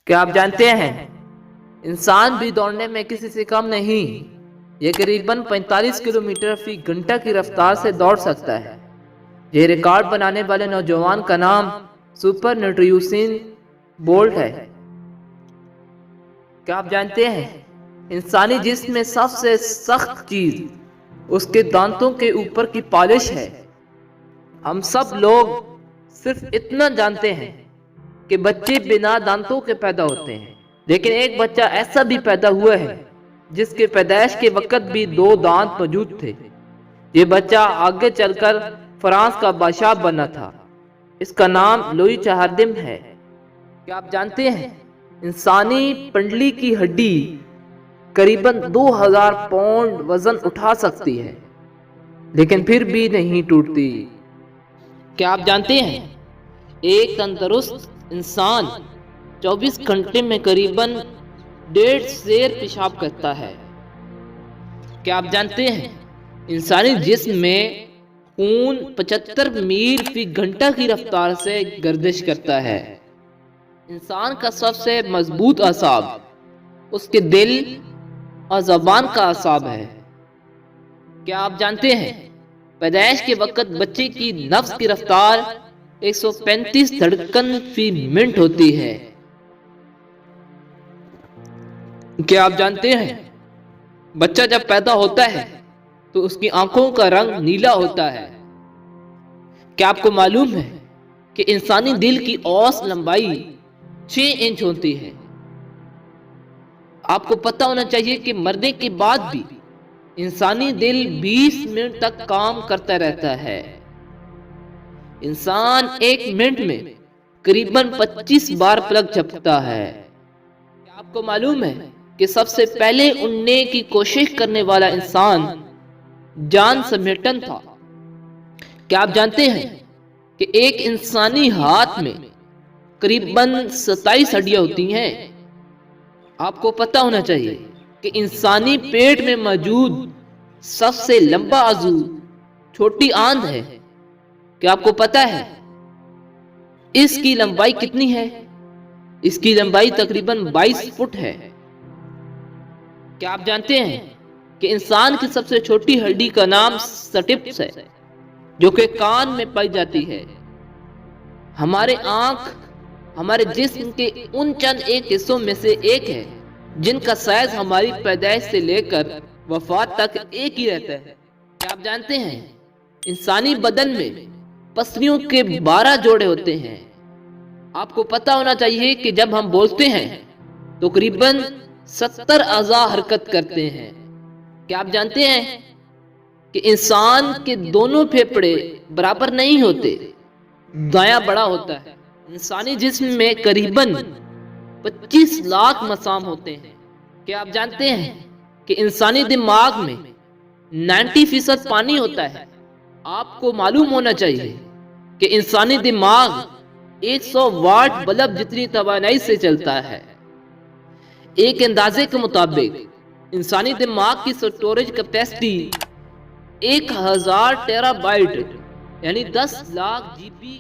کیا آپ جانتے ہیں انسان بھی دوڑنے میں کسی سے کم نہیں، یہ قریباً 45 کلومیٹر فی گھنٹہ کی رفتار سے دوڑ سکتا ہے۔ یہ ریکارڈ بنانے والے نوجوان کا نام سپر نیوٹریوسین بولٹ ہے۔ کیا آپ جانتے ہیں انسانی جسم میں سب سے سخت چیز اس کے دانتوں کے اوپر کی پالش ہے۔ ہم سب لوگ صرف اتنا جانتے ہیں کہ بچے بنا دانتوں کے پیدا ہوتے ہیں، لیکن ایک بچہ ایسا بھی پیدا ہوا ہے جس کے پیدائش کے وقت بھی 2 دانت موجود تھے۔ یہ بچہ آگے چل کر فرانس کا بادشاہ بنا تھا۔ اس کا نام لوئی چہاردم ہے۔ کیا آپ جانتے ہیں انسانی پنڈلی کی ہڈی قریباً 2000 پاؤنڈ وزن اٹھا سکتی ہے، لیکن پھر بھی نہیں ٹوٹتی۔ کیا آپ جانتے ہیں ایک تندرست انسان 24 گھنٹے میں قریباً 1.5 سیر پیشاب کرتا ہے۔ کیا آپ جانتے ہیں انسانی جسم میں خون 75 میل فی گھنٹہ کی رفتار سے گردش کرتا ہے۔ انسان کا سب سے مضبوط اعصاب اس کے دل اور زبان کا اعصاب ہے۔ کیا آپ جانتے ہیں پیدائش کے وقت بچے کی نفس کی رفتار 135 دھڑکن فی منٹ ہوتی ہے۔ کیا آپ جانتے ہیں بچہ جب پیدا ہوتا ہے تو اس کی آنکھوں کا رنگ نیلا ہوتا ہے۔ کیا آپ کو معلوم ہے کہ انسانی دل کی اوسط لمبائی 6 انچ ہوتی ہے؟ آپ کو پتہ ہونا چاہیے کہ مرنے کے بعد بھی انسانی دل 20 منٹ تک کام کرتا رہتا ہے۔ انسان 1 منٹ میں قریباً 25 بار پلک جھپکتا ہے۔ کیا آپ کو معلوم ہے کہ سب سے پہلے اڑنے کی کوشش کرنے والا انسان جان سمیٹن تھا؟ کیا آپ جانتے ہیں کہ ایک انسانی ہاتھ میں قریباً 27 ہڈیاں ہوتی ہیں؟ آپ کو پتہ ہونا چاہیے کہ انسانی پیٹ میں موجود سب سے لمبا عضو چھوٹی آنت ہے۔ کیا آپ کو پتہ ہے اس کی لمبائی کتنی ہے؟ اس کی لمبائی تقریباً 22 فٹ ہے۔ کیا آپ جانتے ہیں کہ انسان کی سب سے چھوٹی ہڈی کا نام سٹپس ہے، جو کہ کان میں پائی جاتی ہے؟ ہمارے آنکھ ہمارے جسم کے ان چند ایک حصوں میں سے ایک ہے جن کا سائز ہماری پیدائش سے لے کر وفات تک ایک ہی رہتا ہے۔ کیا آپ جانتے ہیں انسانی بدن میں پسلیوں کے 12 جوڑے ہوتے ہیں؟ آپ کو پتہ ہونا چاہیے کہ جب ہم بولتے ہیں تو تقریباً 70 اعضاء حرکت کرتے ہیں۔ کیا آپ جانتے ہیں کہ انسان کے دونوں پھیپھڑے برابر نہیں ہوتے، دایاں بڑا ہوتا ہے۔ انسانی جسم میں قریباً 25 لاکھ مسام ہوتے ہیں۔ کیا آپ جانتے ہیں کہ انسانی دماغ میں 90% پانی ہوتا ہے؟ آپ کو معلوم ہونا چاہیے کہ انسانی دماغ 100 واٹ بلب جتنی توانائی سے چلتا ہے۔ ایک اندازے کے مطابق انسانی دماغ کی سٹوریج کیپیسٹی 1000 ٹیرا بائٹ یعنی 10 لاکھ GB